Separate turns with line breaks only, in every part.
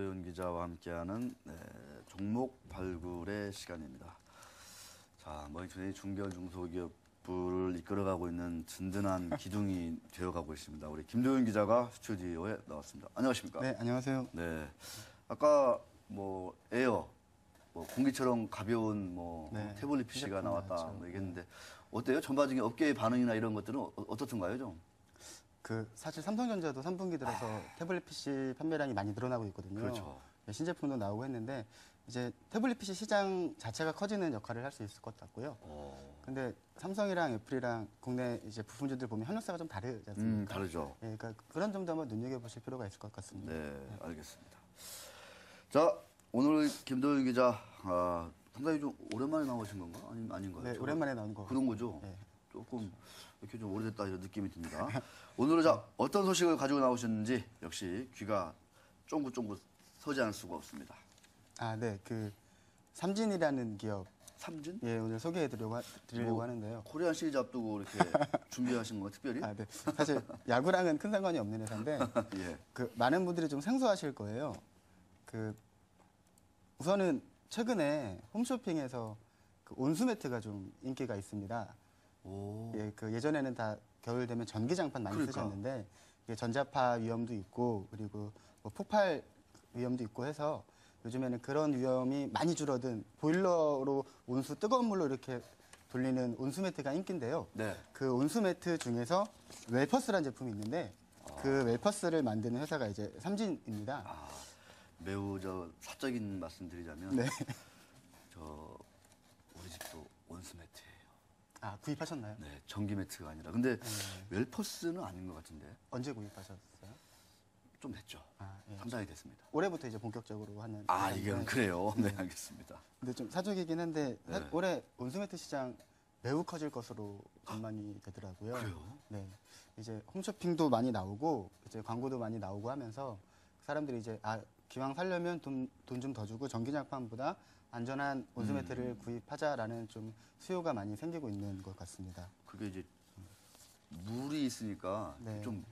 김도윤 기자와 함께하는 종목 발굴의 시간입니다. 자, 머니투데이 중견 중소기업부를 이끌어가고 있는 든든한 기둥이 되어가고 있습니다. 우리 김도윤 기자가 스튜디오에 나왔습니다. 안녕하십니까?
네, 안녕하세요.
네, 아까 에어, 공기처럼 가벼운 태블릿 PC가 나왔다
나왔죠.
얘기했는데 어때요? 전반적인 업계의 반응이나 이런 것들은 어떻던가요, 좀?
사실 삼성전자도 3분기 들어서 태블릿 PC 판매량이 많이 늘어나고 있거든요.
그렇죠.
네, 신제품도 나오고 했는데 이제 태블릿 PC 시장 자체가 커지는 역할을 할 수 있을 것 같고요. 근데 삼성이랑 애플이랑 국내 이제 부품주들 보면 현역사가 좀 다르지 않습니까?
다르죠.
네, 그러니까 그런 점도 한번 눈여겨보실 필요가 있을 것 같습니다.
네, 알겠습니다. 자, 오늘 김도윤 기자, 상당히 좀 오랜만에 나오신 건가? 아닌가요?
네, 오랜만에 나온 거.
그런 거죠?
네.
조금 이렇게 좀 오래됐다 이런 느낌이 듭니다. 오늘은 자, 어떤 소식을 가지고 나오셨는지 역시 귀가 쫑긋쫑긋 서지 않을 수가 없습니다.
네, 삼진이라는 기업.
삼진?
예, 오늘 소개해드리려고 하는데요.
코리안 시리즈 앞두고 이렇게 준비하신 거 특별히?
네. 사실 야구랑은 큰 상관이 없는 회사인데
예.
많은 분들이 좀 생소하실 거예요. 우선은 최근에 홈쇼핑에서 온수 매트가 좀 인기가 있습니다.
오.
예, 예전에는 다 겨울 되면 전기장판 많이
그러니까.
쓰셨는데 이게 전자파 위험도 있고 그리고 폭발 위험도 있고 해서 요즘에는 그런 위험이 많이 줄어든 보일러로 뜨거운 물로 이렇게 돌리는 온수 매트가 인기인데요.
네.
그 온수 매트 중에서 웰퍼스라는 제품이 있는데 그 웰퍼스를 만드는 회사가 이제 삼진입니다.
매우 사적인 말씀드리자면
네.
우리 집도 온수 매트예요.
구입하셨나요?
네, 전기 매트가 아니라. 근데 웰퍼스는 아닌 것 같은데.
언제 구입하셨어요?
좀 됐죠.
예.
상당히 됐습니다.
올해부터 이제 본격적으로 하는.
이건 그래요. 네, 알겠습니다.
근데 좀 사족이긴 한데
네.
올해 온수매트 시장 매우 커질 것으로 전망이 되더라고요.
그래요?
네, 이제 홈쇼핑도 많이 나오고 이제 광고도 많이 나오고 하면서 사람들이 이제 기왕 살려면 돈 좀 더 주고 전기장판보다 안전한 온수매트를 구입하자라는 좀 수요가 많이 생기고 있는 것 같습니다.
그게 이제 물이 있으니까
네.
좀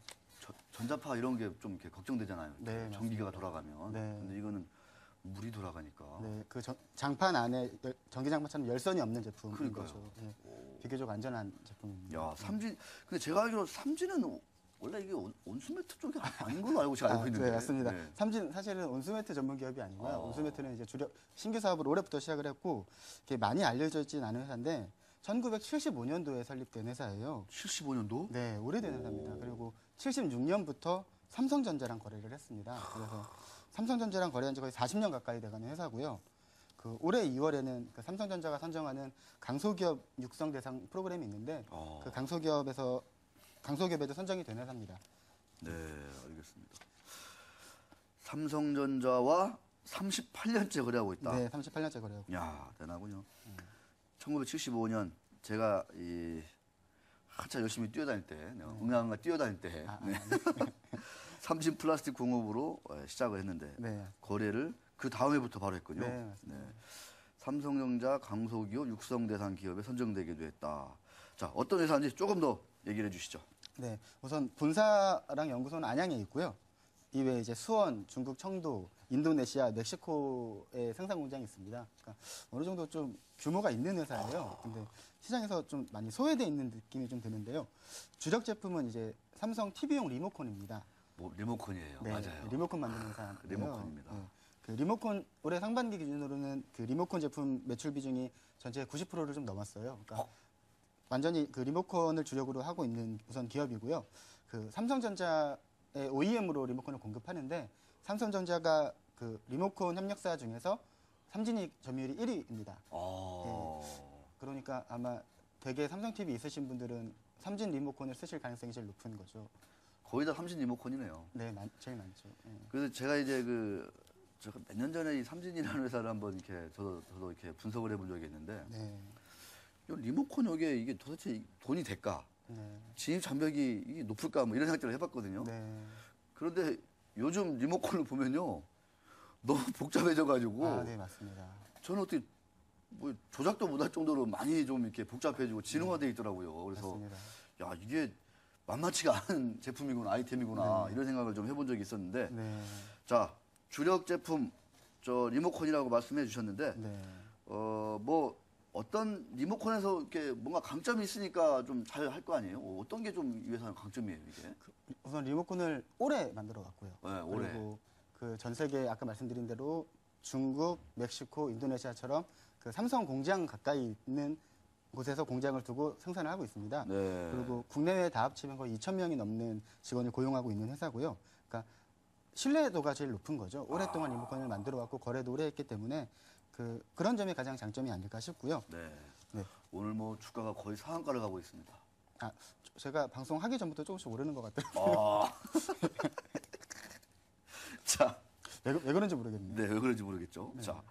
전자파 이런 게 좀 이렇게 걱정되잖아요.
네,
전기가
맞습니다.
돌아가면.
네.
근데 이거는 물이 돌아가니까.
네, 장판 안에 전기장판처럼 열선이 없는 제품인
그러니까요.
거죠. 네, 비교적 안전한 제품입니다.
야, 삼진. 근데 제가 알기로 삼진은 원래 이게 온수매트 쪽이 아닌 걸로 알고 제가 알고 있는데.
네, 맞습니다.
네.
삼진 사실은 온수매트 전문 기업이 아니고요. 온수매트는 이제 신규 사업으로 올해부터 시작을 했고 이게 많이 알려져 있진 않은 회사인데 1975년도에 설립된 회사예요.
75년도?
네, 오래된 회사입니다. 그리고 76년부터 삼성전자랑 거래를 했습니다. 그래서 삼성전자랑 거래한 지 거의 40년 가까이 돼가는 회사고요. 올해 2월에는 삼성전자가 선정하는 강소기업 육성 대상 프로그램이 있는데 그 강소기업에도 선정이 된 회사입니다.
네, 알겠습니다. 삼성전자와 38년째 거래하고 있다.
네, 38년째 거래하고.
야, 대단하군요. 1975년 제가 한참 열심히 뛰어다닐 때, 응아응아 뛰어다닐 때, 삼진 플라스틱 공업으로 시작을 했는데
네.
거래를 그 다음 해부터 바로 했군요.
네, 맞습니다.
삼성전자 강소기업 육성 대상 기업에 선정되기도 했다. 자, 어떤 회사인지 조금 더 얘기를 해주시죠.
네, 우선 본사랑 연구소는 안양에 있고요. 이외에 이제 수원, 중국 청도, 인도네시아, 멕시코에 생산 공장이 있습니다. 그러니까 어느 정도 좀 규모가 있는 회사예요. 근데 시장에서 좀 많이 소외돼 있는 느낌이 좀 드는데요. 주력 제품은 이제 삼성 TV용 리모컨입니다.
리모컨이에요.
네,
맞아요.
리모컨 만드는 회사인데요.
리모컨입니다.
네, 리모컨 올해 상반기 기준으로는 리모컨 제품 매출 비중이 전체 90%를 좀 넘었어요. 그러니까 완전히 리모컨을 주력으로 하고 있는 우선 기업이고요. 삼성전자의 OEM으로 리모컨을 공급하는데 삼성전자가 리모컨 협력사 중에서 삼진이 점유율이 1위입니다. 그러니까 아마 대개 삼성 TV 있으신 분들은 삼진 리모컨을 쓰실 가능성이 제일 높은 거죠.
거의 다 삼진 리모컨이네요.
네, 제일 많죠. 네.
그래서 제가 이제 제가 몇 년 전에 이 삼진이라는 회사를 한번 이렇게 저도 이렇게 분석을 해본 적이 있는데
네.
이 리모컨 이게 도대체 돈이 될까?
네.
진입 장벽이 이게 높을까? 이런 생각들을 해봤거든요.
네.
그런데 요즘 리모컨을 보면요 너무 복잡해져가지고
네, 맞습니다.
저는 어떻게 조작도 못할 정도로 많이 좀 이렇게 복잡해지고 지능화되어 있더라고요. 그래서
맞습니다.
야, 이게 만만치가 않은 제품이구나, 아이템이구나,
네.
이런 생각을 좀 해본 적이 있었는데,
네.
자, 주력 제품 저 리모컨이라고 말씀해 주셨는데
네.
뭐 어떤 리모컨에서 이렇게 뭔가 강점이 있으니까 좀 잘 할 거 아니에요? 어떤 게 좀 이 회사는 강점이에요, 이게?
우선 리모컨을 오래 만들어 왔고요.
네, 오래.
그리고 그 전 세계 아까 말씀드린 대로 중국, 멕시코, 인도네시아처럼 그 삼성 공장 가까이 있는 곳에서 공장을 두고 생산을 하고 있습니다.
네.
그리고 국내외 다 합치면 거의 2,000명이 넘는 직원을 고용하고 있는 회사고요. 그러니까 신뢰도가 제일 높은 거죠. 오랫동안 리모컨을 만들어 왔고 거래도 오래 했기 때문에 그런 점이 가장 장점이 아닐까 싶고요.
네.
네.
오늘 뭐 주가가 거의 상한가를 가고 있습니다.
아, 제가 방송하기 전부터 조금씩 오르는 것 같더라고요.
아. 자,
왜 그런지 모르겠네요.
네, 왜 그런지 모르겠죠. 자,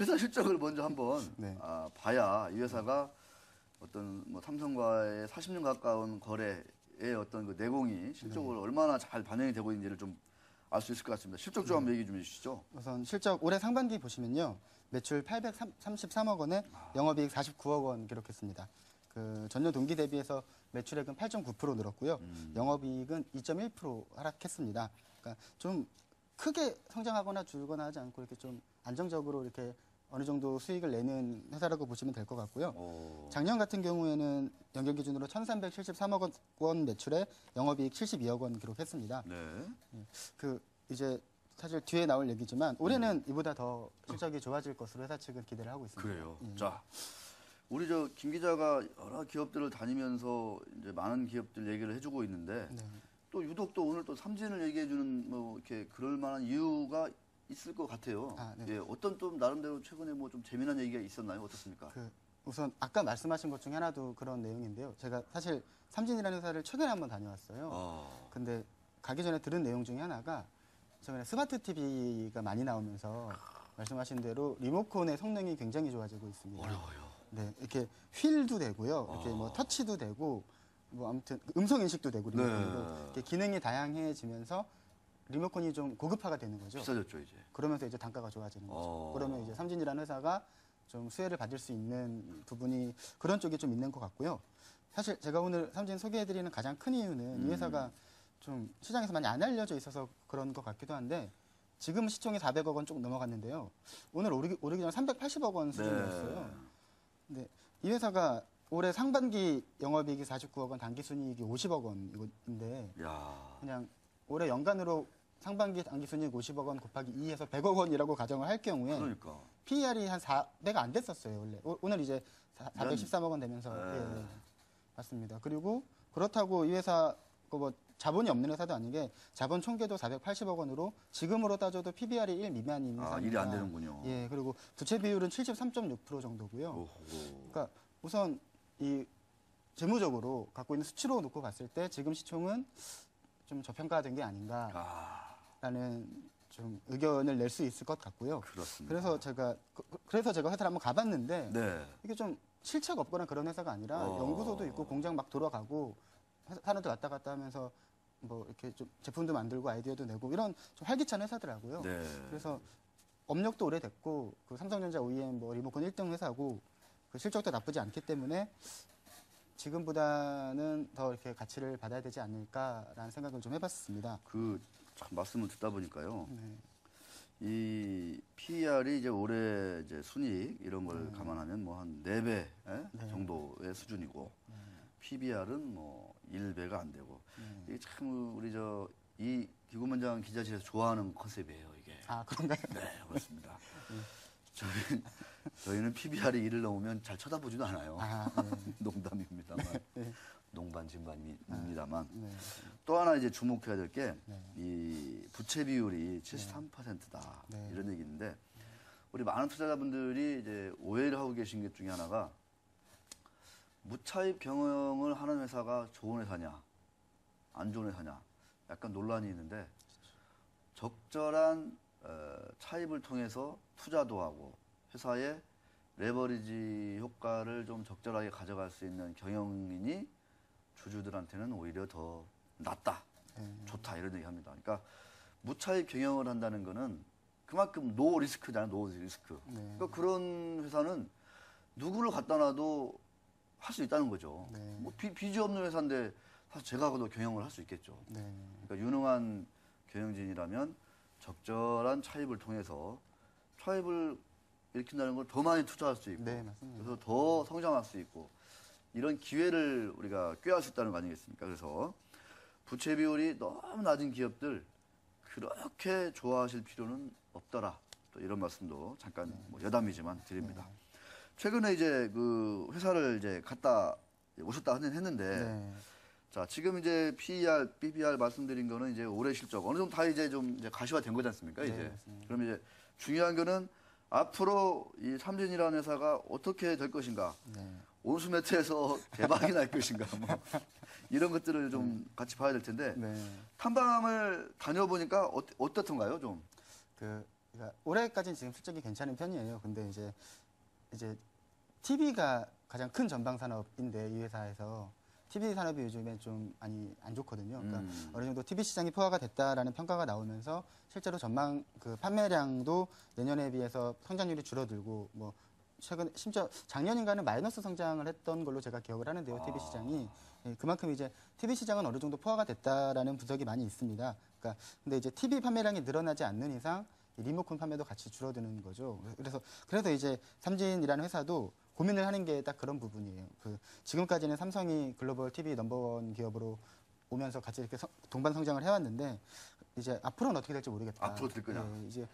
회사 실적을 먼저 한번
네.
봐야 이 회사가 어떤 뭐 삼성과의 40년 가까운 거래의 어떤 그 내공이 실적으로 얼마나 잘 반영이 되고 있는지를 좀 알 수 있을 것 같습니다. 실적 좀 한번 얘기 좀 해주시죠.
우선 실적 올해 상반기 보시면요. 매출 833억 원에 영업이익 49억 원 기록했습니다. 그 전년 동기 대비해서 매출액은 8.9% 늘었고요. 영업이익은 2.1% 하락했습니다. 그러니까 좀 크게 성장하거나 줄거나 하지 않고 이렇게 좀 안정적으로 이렇게 어느 정도 수익을 내는 회사라고 보시면 될 것 같고요. 작년 같은 경우에는 연결 기준으로 1,373억 원 매출에 영업이익 72억 원 기록했습니다.
네.
그 이제 사실 뒤에 나올 얘기지만 올해는 이보다 더 실적이 좋아질 것으로 회사 측은 기대를 하고 있습니다.
그래요.
예.
자, 우리 저 김 기자가 여러 기업들을 다니면서 이제 많은 기업들 얘기를 해주고 있는데
네.
또 유독 또 오늘 또 삼진을 얘기해주는 뭐 이렇게 그럴 만한 이유가 있을 것 같아요.
아, 네.
예, 어떤 좀 나름대로 최근에 뭐 좀 재미난 얘기가 있었나요? 어떻습니까?
우선 아까 말씀하신 것 중에 하나도 그런 내용인데요. 제가 사실 삼진이라는 회사를 최근에 한번 다녀왔어요. 근데 가기 전에 들은 내용 중에 하나가 최근에 스마트 TV가 많이 나오면서 말씀하신 대로 리모컨의 성능이 굉장히 좋아지고 있습니다.
어려워요.
네, 이렇게 휠도 되고요. 이렇게 뭐 터치도 되고 뭐 아무튼 음성 인식도 되고 리모컨으로
네.
이렇게 기능이 다양해지면서 리모컨이 좀 고급화가 되는 거죠.
비싸졌죠 이제.
그러면서 이제 단가가 좋아지는 거죠. 그러면 이제 삼진이라는 회사가 좀 수혜를 받을 수 있는 부분이 그런 쪽이 좀 있는 것 같고요. 사실 제가 오늘 삼진 소개해드리는 가장 큰 이유는 이 회사가 좀 시장에서 많이 안 알려져 있어서 그런 것 같기도 한데 지금 시총이 400억 원 조금 넘어갔는데요. 오늘 오르기 전에 380억 원 수준이었어요. 근데 이 회사가 올해 상반기 영업이익이 49억 원, 당기순이익이 50억 원인데
야.
그냥 올해 연간으로 상반기 당기순이익 50억 원 곱하기 2해서 100억 원이라고 가정을 할 경우에
그러니까.
PER이 한 4배가 안 됐었어요, 원래. 오늘 이제 413억 원 되면서.
네.
예, 맞습니다. 그리고 그렇다고 이 회사 뭐 자본이 없는 회사도 아닌 게 자본 총계도 480억 원으로 지금으로 따져도 PBR이 1 미만인 회사입니다.
일이 안 되는군요.
예, 그리고 부채 비율은 73.6% 정도고요.
오호.
그러니까 우선 이 재무적으로 갖고 있는 수치로 놓고 봤을 때 지금 시총은 좀 저평가된 게 아닌가라는 좀 의견을 낼 수 있을 것 같고요.
그렇습니다.
그래서 제가 회사를 한번 가봤는데
네.
이게 좀 실체가 없거나 그런 회사가 아니라 연구소도 있고 공장 막 돌아가고 사람들 왔다 갔다 하면서 뭐 이렇게 좀 제품도 만들고 아이디어도 내고 이런 좀 활기찬 회사더라고요.
네.
그래서 업력도 오래됐고 그 삼성전자 OEM 뭐 리모컨 1등 회사고 그 실적도 나쁘지 않기 때문에 지금보다는 더 이렇게 가치를 받아야 되지 않을까라는 생각을 좀 해봤습니다.
참 말씀을 듣다 보니까요.
네.
이 PER이 이제 올해 이제 순이익 이런 걸 감안하면 뭐 한 4배 정도의 수준이고 PBR은 뭐 1배가 안 되고 이게 참 우리 이 기구문장 기자실에서 좋아하는 컨셉이에요, 이게.
아, 그런가요?
네, 그렇습니다. 저희는 PBR이 1을 넘으면 잘 쳐다보지도 않아요. 농담입니다만. 농반진반입니다만. 또 하나 이제 주목해야 될 게 이 부채 비율이 73%다.
네.
이런 얘기 있는데 우리 많은 투자자분들이 이제 오해를 하고 계신 것 중에 하나가 무차입 경영을 하는 회사가 좋은 회사냐, 안 좋은 회사냐, 약간 논란이 있는데 적절한 차입을 통해서 투자도 하고 회사의 레버리지 효과를 좀 적절하게 가져갈 수 있는 경영인이 주주들한테는 오히려 더 낫다, 좋다 이런 얘기합니다. 그러니까 무차입 경영을 한다는 거는 그만큼 노 리스크잖아요, 노 리스크. 그러니까 그런 회사는 누구를 갖다 놔도 할 수 있다는 거죠. 뭐 빚이 없는 회사인데 사실 제가 가도 경영을 할 수 있겠죠. 그러니까 유능한 경영진이라면 적절한 차입을 통해서 차입을 일으킨다는 걸 더 많이 투자할 수 있고
네, 맞습니다.
그래서 더 성장할 수 있고 이런 기회를 우리가 꾀할 수 있다는 거 아니겠습니까? 그래서 부채 비율이 너무 낮은 기업들 그렇게 좋아하실 필요는 없더라. 또 이런 말씀도 잠깐 뭐 여담이지만 드립니다. 최근에 이제 그 회사를 이제 갔다 오셨다 했는데
네.
자, 지금 이제 PER, PBR 말씀드린 거는 이제 올해 실적 어느 정도 다 이제 좀 이제 가시화된 거지 않습니까?
네,
이제.
맞습니다.
그럼 이제 중요한 거는 앞으로 이 삼진이라는 회사가 어떻게 될 것인가?
네.
온수매트에서 대박이 날 것인가? 뭐 이런 것들을 좀 같이 봐야 될 텐데
네.
탐방을 다녀보니까 어떻던가요, 좀?
그러니까 올해까지는 지금 실적이 괜찮은 편이에요. 근데 이제 TV가 가장 큰 전방 산업인데 이 회사에서 TV 산업이 요즘에 좀 많이 안 좋거든요. 그러니까 어느 정도 TV 시장이 포화가 됐다라는 평가가 나오면서 실제로 전망 그 판매량도 내년에 비해서 성장률이 줄어들고 뭐 최근 심지어 작년인가는 마이너스 성장을 했던 걸로 제가 기억을 하는데요. TV 시장이 예, 그만큼 이제 TV 시장은 어느 정도 포화가 됐다라는 분석이 많이 있습니다. 그러니까 근데 이제 TV 판매량이 늘어나지 않는 이상 이 리모컨 판매도 같이 줄어드는 거죠. 그래서 이제 삼진이라는 회사도 고민을 하는 게 딱 그런 부분이에요. 지금까지는 삼성이 글로벌 TV 넘버원 기업으로 오면서 같이 이렇게 동반 성장을 해왔는데 이제 앞으로는 어떻게 될지 모르겠다.
앞으로 될 거냐?
예, 이제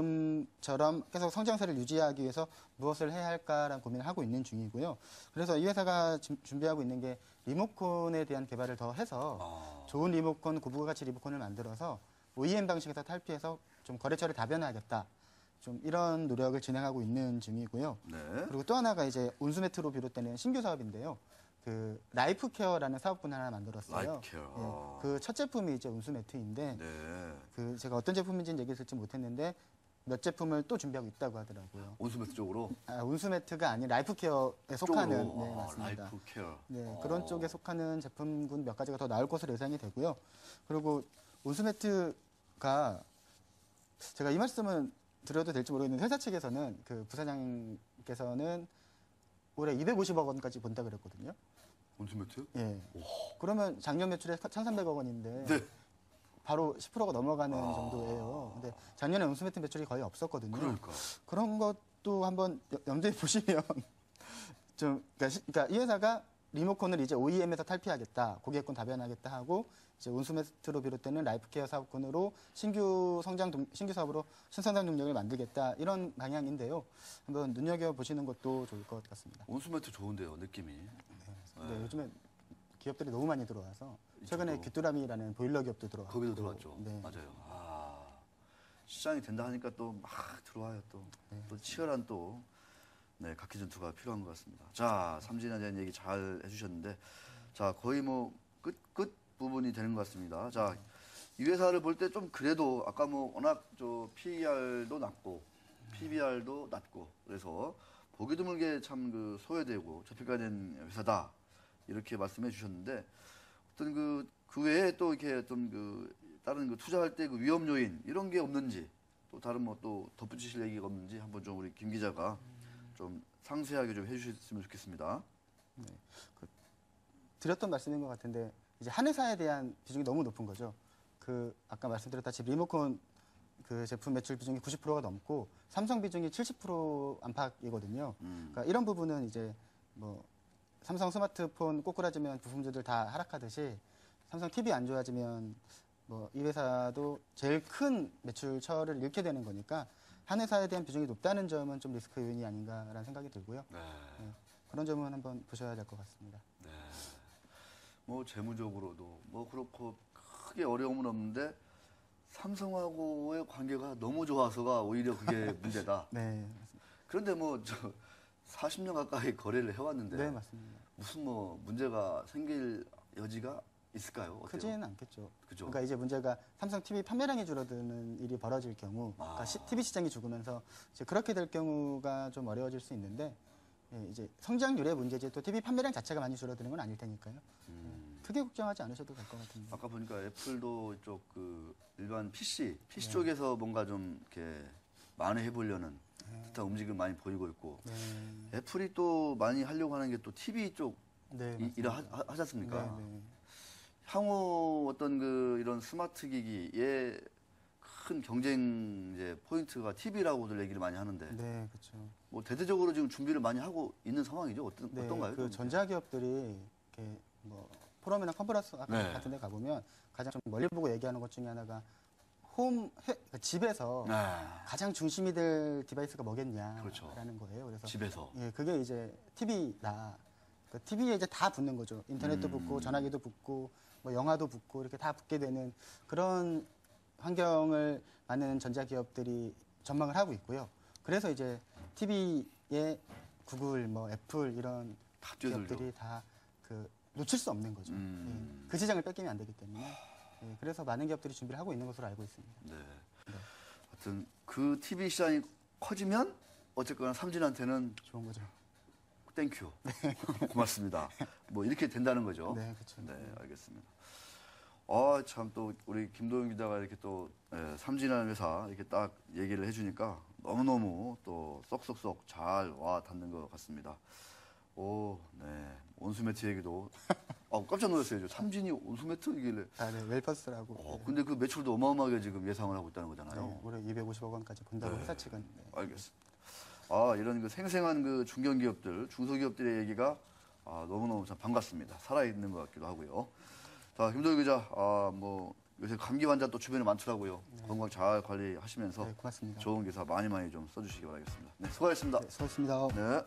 지금처럼 계속 성장세를 유지하기 위해서 무엇을 해야 할까라는 고민을 하고 있는 중이고요. 그래서 이 회사가 준비하고 있는 게 리모컨에 대한 개발을 더 해서 좋은 리모컨, 고부가치 리모컨을 만들어서 OEM 방식에서 탈피해서 좀 거래처를 다변화하겠다. 좀 이런 노력을 진행하고 있는 중이고요.
네.
그리고 또 하나가 이제 온수매트로 비롯되는 신규 사업인데요. 라이프 케어라는 사업군을 하나 만들었어요.
라이프 케어.
예, 그 첫 제품이 이제 온수매트인데
네.
제가 어떤 제품인지는 얘기를 듣지 못했는데 몇 제품을 또 준비하고 있다고 하더라고요.
온수매트 쪽으로?
온수매트가 아닌 라이프 케어에 속하는
쪽으로.
네, 맞습니다.
라이프 케어.
네, 그런 쪽에 속하는 제품군 몇 가지가 더 나올 것으로 예상이 되고요. 그리고 온수매트가 제가 이 말씀은 드려도 될지 모르겠는데 회사 측에서는 그 부사장께서는 올해 250억 원까지 본다 그랬거든요.
온수매트?
예. 그러면 작년 매출에 1,300억 원인데
네.
바로 10%가 넘어가는 정도예요. 근데 작년에 온수매트 매출이 거의 없었거든요.
그러니까.
그런 것도 한번 염두에 보시면 그러니까 이 회사가 리모컨을 이제 OEM에서 탈피하겠다, 고객권 다변하겠다 하고 이제 온수매트로 비롯되는 라이프케어 사업군으로 신규 사업으로 신성장 동력을 만들겠다 이런 방향인데요. 한번 눈여겨 보시는 것도 좋을 것 같습니다.
온수매트 좋은데요, 느낌이.
네, 요즘에 기업들이 너무 많이 들어와서 최근에
이쪽도.
귀뚜라미라는 보일러 기업도 들어왔고
거기도 들어왔죠.
네.
맞아요. 시장이 된다 하니까 또 막 들어와요. 또 치열한 또 네, 각기 전투가 필요한 것 같습니다. 자, 삼진에 대한 얘기 잘 해주셨는데, 자, 거의 뭐 끝 부분이 되는 것 같습니다. 자, 이 회사를 볼 때 좀 그래도 아까 뭐 워낙 PER도 낮고 PBR도 낮고 그래서 보기 드물게 참 그 소외되고 저평가된 회사다 이렇게 말씀해 주셨는데 어떤 그 외에 또 이렇게 어떤 다른 투자할 때 위험 요인 이런 게 없는지 또 다른 뭐 또 덧붙이실 얘기가 없는지 한번 좀 우리 김 기자가 좀 상세하게 좀 해주셨으면 좋겠습니다.
드렸던 말씀인 것 같은데 이제 한 회사에 대한 비중이 너무 높은 거죠. 아까 말씀드렸다시피 리모컨 제품 매출 비중이 90%가 넘고 삼성 비중이 70% 안팎이거든요. 그러니까 이런 부분은 이제 뭐 삼성 스마트폰 꼬꾸라지면 부품주들 다 하락하듯이 삼성 TV 안 좋아지면 뭐 이 회사도 제일 큰 매출처를 잃게 되는 거니까 한 회사에 대한 비중이 높다는 점은 좀 리스크 요인이 아닌가라는 생각이 들고요.
네.
그런 점은 한번 보셔야 될 것 같습니다.
네. 뭐 재무적으로도 뭐 그렇고 크게 어려움은 없는데 삼성하고의 관계가 너무 좋아서가 오히려 그게 문제다.
네,
그런데 뭐 40년 가까이 거래를 해왔는데
네 맞습니다.
무슨 뭐 문제가 생길 여지가 있을까요? 어때요?
크지는 않겠죠.
그죠?
그러니까 이제 문제가 삼성 TV 판매량이 줄어드는 일이 벌어질 경우, 그러니까 TV 시장이 죽으면서 이제 그렇게 될 경우가 좀 어려워질 수 있는데 예, 이제 성장률의 문제지 또 TV 판매량 자체가 많이 줄어드는 건 아닐 테니까요. 크게 걱정하지 않으셔도 될 것 같은데.
아까 보니까 애플도 이쪽 일반 PC 쪽에서 뭔가 좀 이렇게 만회해 보려는 듯한 움직임을 많이 보이고 있고 애플이 또 많이 하려고 하는 게 또 TV 쪽
네,
일을 하지 않습니까?
네.
향후 어떤 이런 스마트 기기에 큰 경쟁 이제 포인트가 TV라고들 얘기를 많이 하는데
네, 그렇죠.
뭐 대대적으로 지금 준비를 많이 하고 있는 상황이죠.
네,
어떤가요?
그 전자기업들이 이렇게 뭐 포럼이나 컨퍼런스
네.
같은 데 가보면 가장 좀 멀리 보고 얘기하는 것 중에 하나가 그러니까 집에서
네.
가장 중심이 될 디바이스가 뭐겠냐라는
그렇죠.
거예요. 그래서
집에서.
예, 그게 이제 TV다. 그 TV에 이제 다 붙는 거죠. 인터넷도 붙고 전화기도 붙고 뭐 영화도 붙고 이렇게 다 붙게 되는 그런 환경을 많은 전자기업들이 전망을 하고 있고요. 그래서 이제 TV에 구글, 뭐 애플 이런
다 뛰어들죠.
기업들이 다 그 놓칠 수 없는 거죠. 예, 그 시장을 뺏기면 안 되기 때문에 예, 그래서 많은 기업들이 준비를 하고 있는 것으로 알고 있습니다.
네. 하여튼 그 TV 시장이 커지면 어쨌거나 삼진한테는
좋은 거죠.
땡큐. 고맙습니다. 뭐 이렇게 된다는 거죠.
네, 그렇죠.
네, 알겠습니다. 참 또 우리 김도영 기자가 이렇게 또 삼진하는 회사 이렇게 딱 얘기를 해주니까 너무너무 또 쏙쏙쏙 잘 와 닿는 것 같습니다. 네. 온수매트 얘기도 깜짝 놀랐어요. 삼진이 온수매트이길래.
네, 웰퍼스라고.
근데 그 매출도 어마어마하게 지금 예상을 하고 있다는 거잖아요.
네, 올해 250억 원까지 본다고
네.
회사 측은. 네.
알겠습니다. 이런 그 생생한 그 중견기업들, 중소기업들의 얘기가 너무너무 참 반갑습니다. 살아있는 것 같기도 하고요. 자, 김도영 기자, 뭐 요새 감기 환자 또 주변에 많더라고요. 건강 잘 관리하시면서
네, 고맙습니다.
좋은 기사 많이 좀 써주시기 바라겠습니다. 네, 수고하셨습니다.
네, 수고하셨습니다.
네.